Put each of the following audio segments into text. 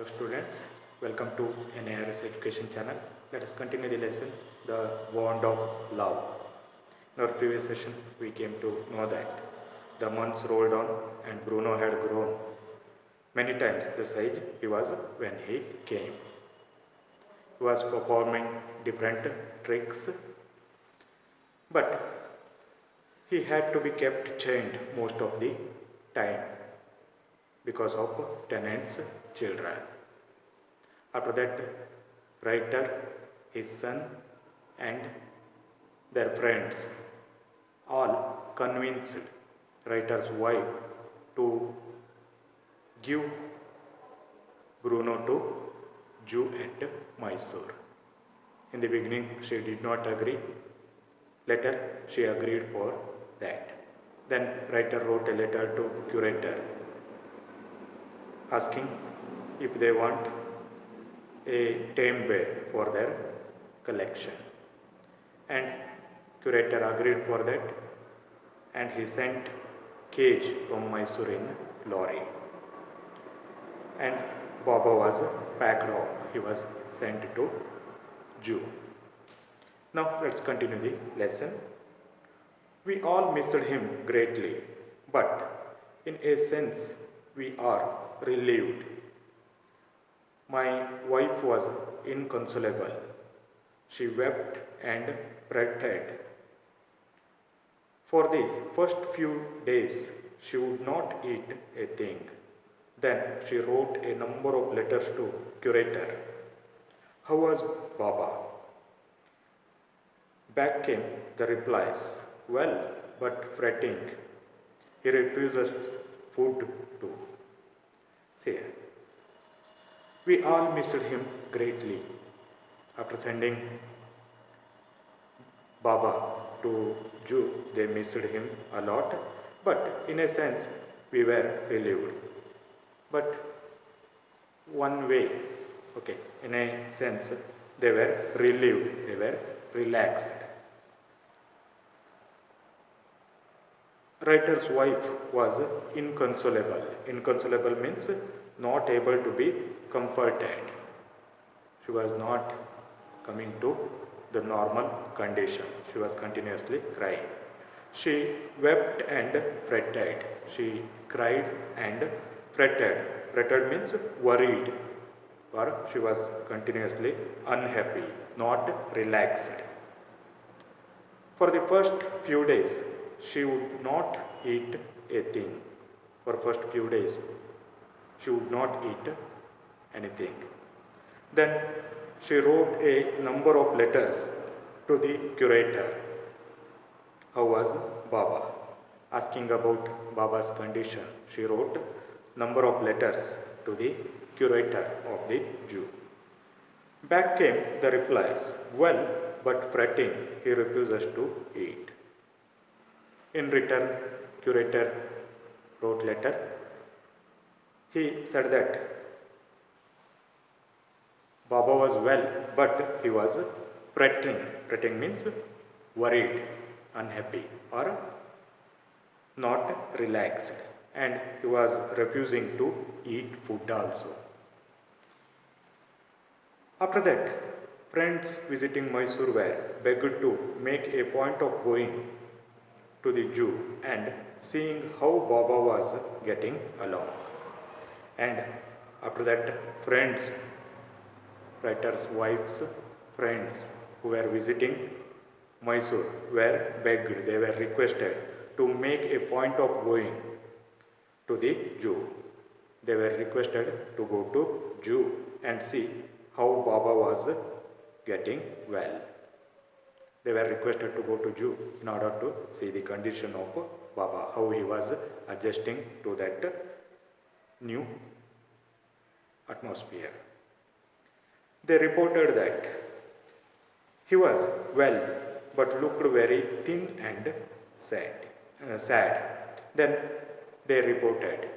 Hello students, welcome to NARS Education channel. Let us continue the lesson, the Wand of Love. In our previous session, we came to know that the months rolled on and Bruno had grown many times the size he was when he came. He was performing different tricks, but he had to be kept chained most of the time because of tenants' children. After that, writer, his son, and their friends all convinced writer's wife to give Bruno to Jew at Mysore. In the beginning, she did not agree. Later, she agreed for that. Then, writer wrote a letter to curator asking if they want a tame bear for their collection. And curator agreed for that, and he sent cage from Mysore in lorry. And Baba was packed off. He was sent to Jew. Now let's continue the lesson. We all missed him greatly, but in a sense we are relieved. My wife was inconsolable. She wept and fretted. For the first few days, she would not eat a thing. Then she wrote a number of letters to curator. How was Baba? Back came the replies. Well, but fretting. He refuses food too. See, we all missed him greatly. After sending Baba to Jew, they missed him a lot, but in a sense, we were relieved. But one way, okay, in a sense, they were relieved, they were relaxed. Writer's wife was inconsolable. Inconsolable means not able to be comforted. She was not coming to the normal condition. She was continuously crying. She wept and fretted. She cried and fretted. Fretted means worried, or she was continuously unhappy, not relaxed. For the first few days, she would not eat a thing. For first few days, she would not eat anything. Then she wrote a number of letters to the curator. How was Baba? Asking about Baba's condition. She wrote number of letters to the curator of the Jew. Back came the replies. Well, but fretting, he refuses to eat. In return, curator wrote letter. He said that Baba was well, but he was fretting. Fretting means worried, unhappy, or not relaxed. And he was refusing to eat food also. After that, friends visiting Mysore were begged to make a point of going to the Jew and seeing how Baba was getting along. And after that, friends, writer's wife's friends who were visiting Mysore were begged, they were requested to make a point of going to the Jew. They were requested to go to Jew and see how Baba was getting well. They were requested to go to Jew in order to see the condition of Baba, how he was adjusting to that new atmosphere. They reported that he was well but looked very thin and sad. Then they reported,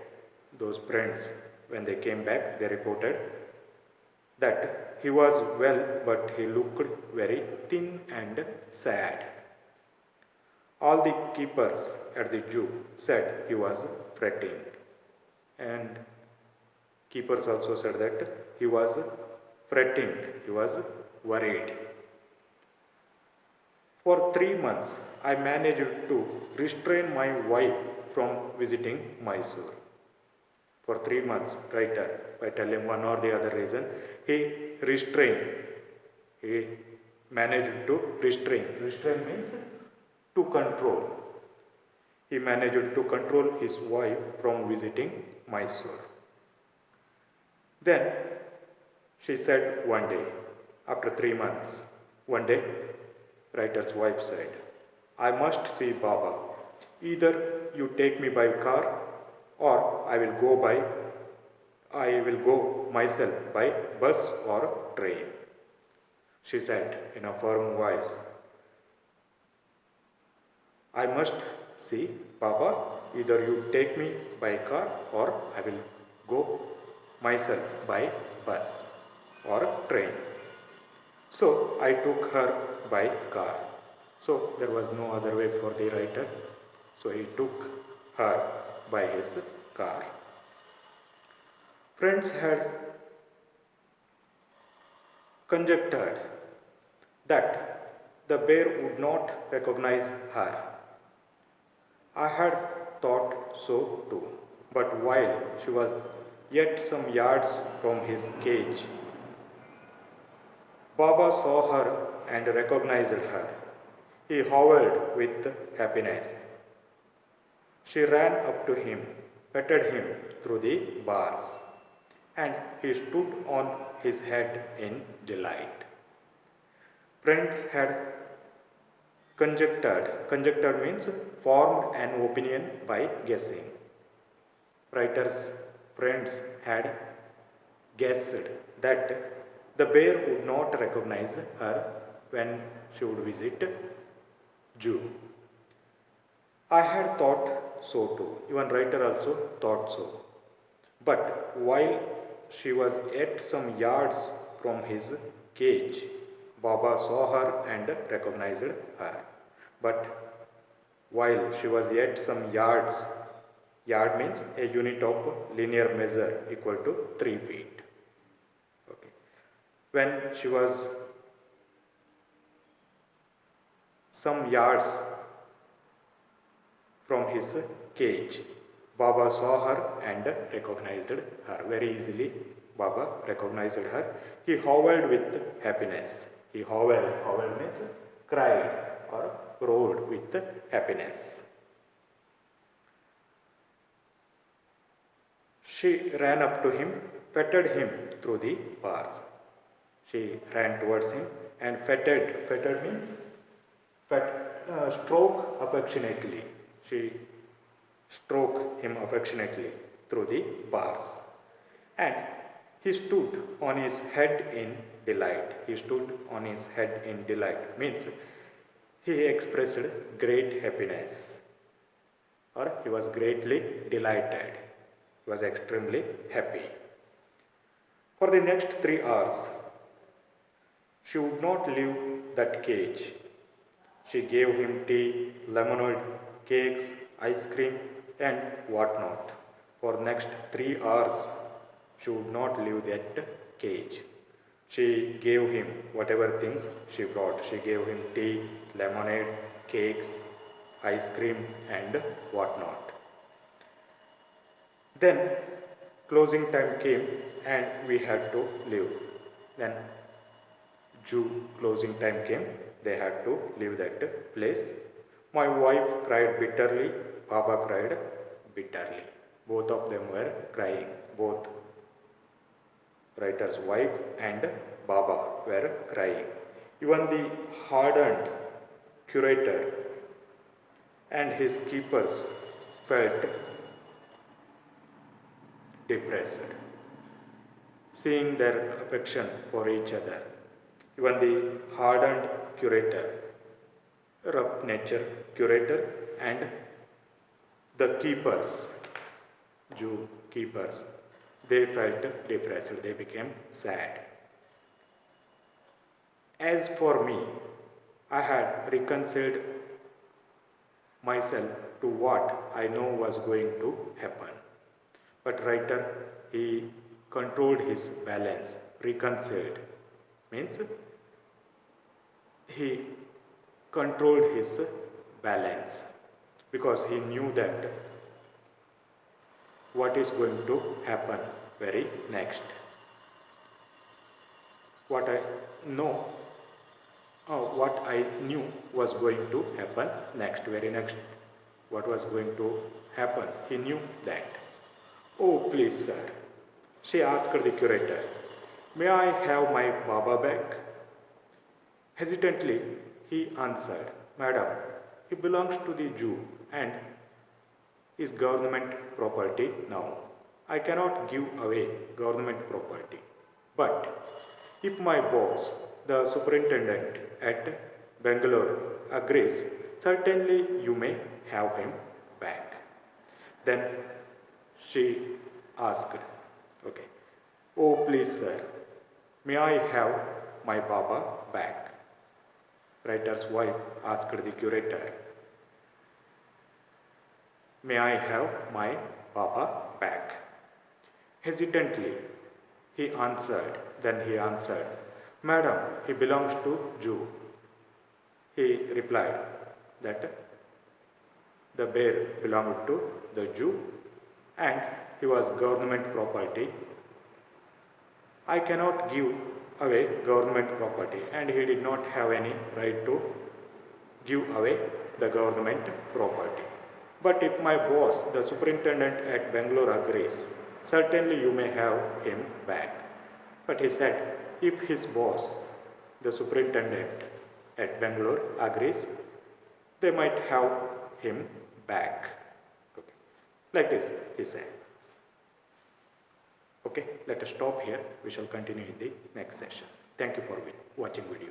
those friends, when they came back, they reported that he was well but he looked very thin and sad. All the keepers at the Jew said he was fretting, and keepers also said that he was fretting, he was worried. For 3 months, I managed to restrain my wife from visiting Mysore. For 3 months, writer, by telling one or the other reason, he restrained, he managed to restrain. Restrain means to control. He managed to control his wife from visiting Mysore. Then she said one day, after 3 months, one day, writer's wife said, I must see Baba. Either you take me by car or I will go myself by bus or train. She said in a firm voice, I must see Baba. Either you take me by car or I will go myself by bus or train. So I took her by car. So there was no other way for the writer. So he took her by his car. Friends had conjectured that the bear would not recognize her. I had thought so too, but while she was yet some yards from his cage, Baba saw her and recognized her. He howled with happiness. She ran up to him, petted him through the bars, and he stood on his head in delight. Friends had conjectured means formed an opinion by guessing. Writer's friends had guessed that the bear would not recognize her when she would visit Jew. I had thought so too. Even writer also thought so. But while she was yet some yards from his cage, Baba saw her and recognized her. But while she was yet some yards, yard means a unit of linear measure equal to 3 feet. Okay. When she was some yards from his cage, Baba saw her and recognized her very easily. Baba recognized her. He howled with happiness. He howled means cried or roared with happiness. She ran up to him, petted him through the bars. She ran towards him and petted means stroke affectionately. She stroked him affectionately through the bars. And he stood on his head in delight. He stood on his head in delight means he expressed great happiness, or he was greatly delighted. He was extremely happy. For the next 3 hours, she would not leave that cage. She gave him tea, lemonade, cakes, ice cream, and whatnot. For next 3 hours, she would not leave that cage. She gave him whatever things she brought. She gave him tea, lemonade, cakes, ice cream, and whatnot. Then closing time came and we had to leave. Then Jew closing time came, they had to leave that place. My wife cried bitterly, Baba cried bitterly. Both of them were crying. Both writer's wife and Baba were crying. Even the hardened curator and his keepers felt depressed, seeing their affection for each other. Even the hardened curator, rough nature curator, and the keepers, Jew keepers, they felt depressed, they became sad. As for me, I had reconciled myself to what I know was going to happen. But writer, he controlled his balance. Reconciled means he controlled his balance because he knew that what is going to happen very next. What I knew was going to happen next, very next. What was going to happen? He knew that. Oh, please, sir, she asked the curator. May I have my Baba back? Hesitantly, he answered, Madam, he belongs to the Jew and is government property now. I cannot give away government property. But if my boss, the superintendent at Bangalore, agrees, certainly you may have him back. Then she asked, okay, oh please sir, may I have my Baba back? Writer's wife asked the curator, may I have my Baba back? Hesitantly, he answered, Madam, he belongs to Jew. He replied that the bear belonged to the Jew and he was government property. I cannot give away government property and he did not have any right to give away the government property. But if my boss, the superintendent at Bangalore, agrees, certainly you may have him back. But he said, if his boss, the superintendent at Bangalore, agrees, they might have him back. Okay. Like this, he said. Okay, let us stop here. We shall continue in the next session. Thank you for watching video.